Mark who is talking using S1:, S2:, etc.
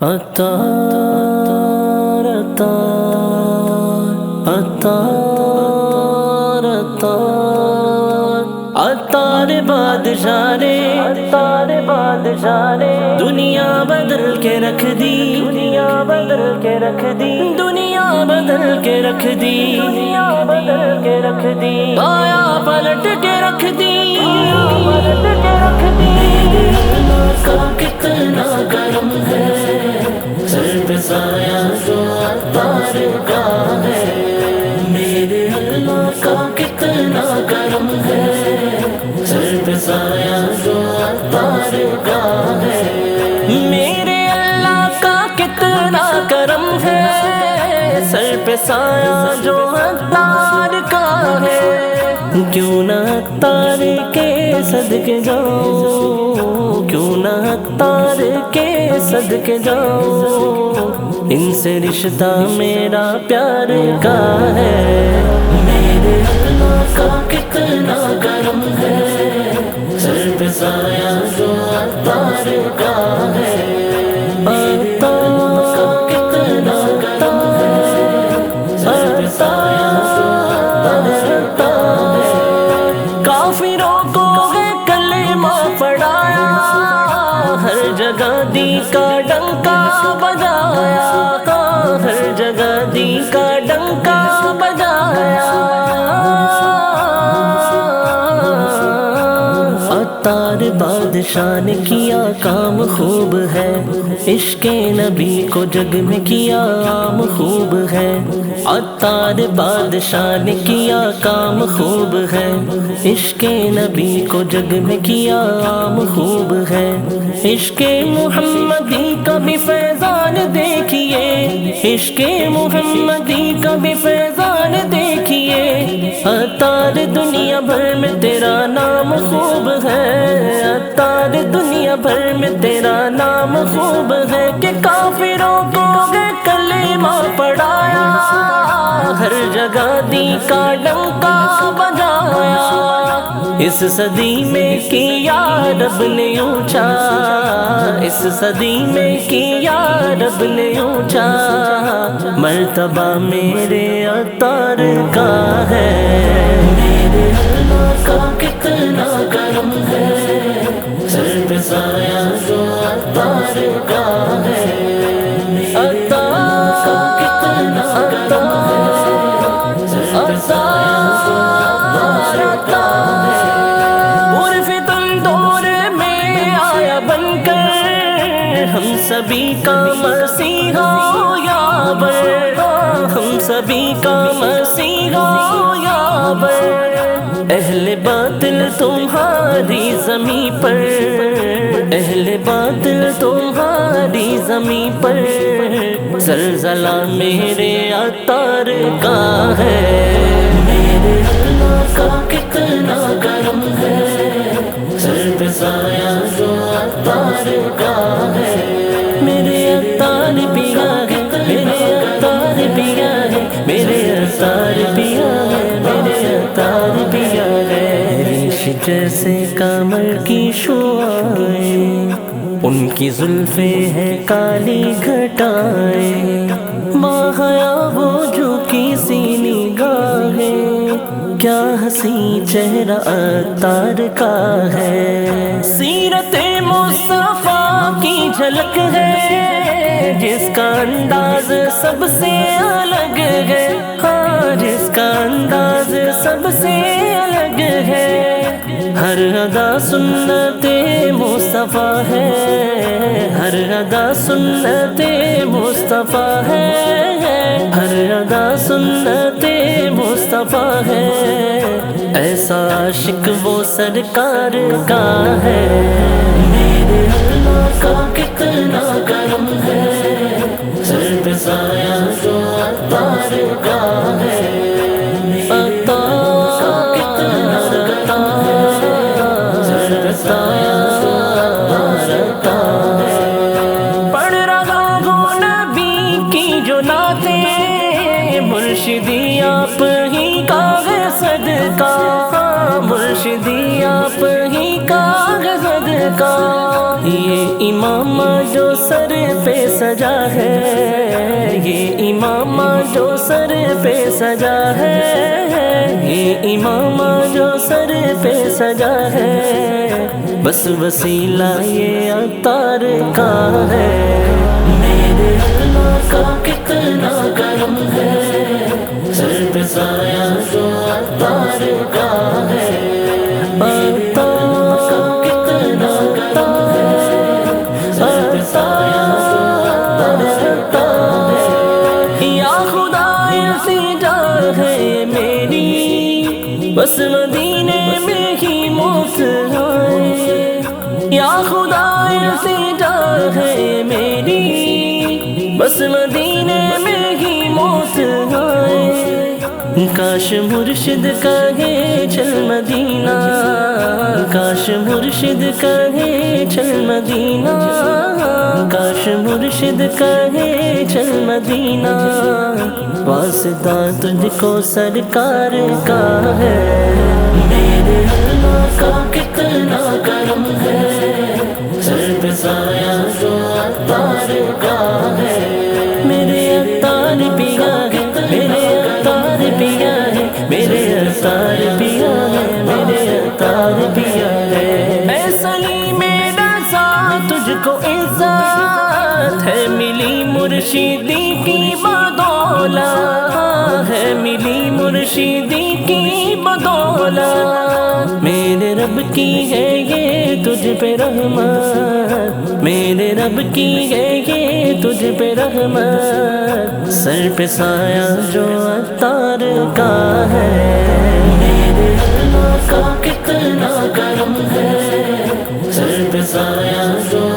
S1: عطار عطار عطار عطار عطار بادشاہ نے دنیا بدل کے رکھ دی، دنیا بدل کے رکھ دی، دنیا بدل کے رکھ دی، دنیا بدل کے رکھ دی، آیا پلٹ کے رکھ دی، پلٹ کے رکھ دی۔ کا کتنا کرم ہے، سر پہ سایہ جو عطار کا ہے، میرے اللہ کا کتنا کرم ہے، سر پہ سایہ جو عطار کا ہے، میرے اللہ کا کتنا کرم ہے، سر پہ سایہ جو عطار کا ہے، کیوں نہ عطار کے صدقے جاؤں، کیوں نہ عطار کے صدقے جاؤں، ان سے رشتہ میرا پیار کا ہے، میرے اللہ کا کتنا کرم ہے، سر پہ سایہ جو عطار کا ہے، عطار کا کتنا کرم ہے، سر پہ سایہ جو عطار کا ہے، کافروں کو ہے کلمہ پڑھایا، ہر جگہ دی کا ڈنکا بجایا، ہر جگہ دی کا ڈنکا بجایا، عطار بادشاہ نے کیا کام خوب ہے، عشق نبی کو جگ میں کیا عام خوب ہے، عطار بادشاہ نے کیا کام خوب ہے، عشق نبی کو جگ میں کیا عام خوب ہے، عشق محمدی کا بھی فیضان دیکھیے، عشق محمدی کا بھی فیضان دیکھیے، عطار دنیا بھر میں تیرا نام خوب ہے، عطار دنیا بھر میں تیرا نام خوب ہے، کہ کافروں کو کلمہ پڑھایا، ہر جگہ دی کا ڈنکا بجایا، اس صدی میں کیا رب نے اونچا، اس صدی میں کیا رب نے اونچا، مرتبہ میرے عطار کا ہے، میرے اللہ کا کتنا کرم ہے، سر پہ سایہ جو عطار کا ہے، عطار کا کتنا کرم ہے، سر پہ سایہ جو عطار کا ہے، عرف تندور میں آیا بن کر، ہم سبھی کا مسیحا یاور، ہم سبھی کا مسیحا یاور، اہل باطل تمہاری زمین پر، اہل باطل تمہاری زمین پر، زلزلہ میرے عطار کا ہے، میرے اللہ کا کتنا کرم ہے، سر پہ سایہ جو عطار کا ہے، میرے عطار پیا ہے، میرے عطار پیا ہے، میرے عطار پیا ہے، میرے عطار پیا ہے، ریش جیسے کمر کی شعاعیں، ان کی زلفیں ہیں کالی گھٹائیں، ماہیا وہ جو کی سی نگاہیں، کیا حسین چہرہ عطار کا ہے، سیرت مصطفیٰ کی جھلک ہے، جس کا انداز سب سے الگ ہے، ہاں جس کا انداز سب سے الگ ہے، ہر ادا سنت مصطفیٰ ہے، ہر ادا سنت مصطفیٰ ہے، ہر ادا سنت مصطفیٰ ہے، ایسا عاشق وہ سرکار کا ہے، میرے اللہ کا کتنا کرم ہے، سر پہ سایہ جو عطار کا ہے، عطار کا کتنا کرم ہے، سر پہ سایہ جو عطار کا ہے، پڑھ رہا ہوں نبی کی جو نعتیں، مرشدی آپ ہی کا ہے صدقہ، مرشدی آپ ہی کا ہے صدقہ، کا، یہ امامہ جو سر پہ سجا ہے، یہ امامہ جو سر پہ سجا ہے، یہ امامہ جو سر پہ سجا ہے، بس وسیلہ یہ عطار کا ہے۔ میرے اللہ کا کتنا کرم ہے، سر پہ سایہ جو عطار کا ہے۔ بس مدینے میں ہی موت آئے، یا خدا التجا ہے میری، بس مدینے میں ہی موت آئے۔ کاش مرشد کہے چل مدینہ، کاش مرشد کہے چل مدینہ، کاش مرشد کہے چل مدینہ، واسطہ تجھ کو سرکار کا ہے۔ میرے اللہ کا کتنا کرم ہے، سر پہ سایہ جو عطار کا ہے۔ میرے عطار پیا ہے، میرے عطار پیا ہے، میرے عطار پیا ہے، میرے عطار پیا ہے۔ اے سلیم رضا تجھ کو عزت ہے ملی مرشدی کی بدولت، ہے ملی مرشدی کی بدولت، میرے رب کی ہے یہ تجھ پہ رحمت، میرے رب کی ہے یہ تجھ پہ رحمت، سر پہ سایہ جو عطار کا ہے۔ میرے اللہ کا کتنا کرم ہے، سر پہ سایہ جو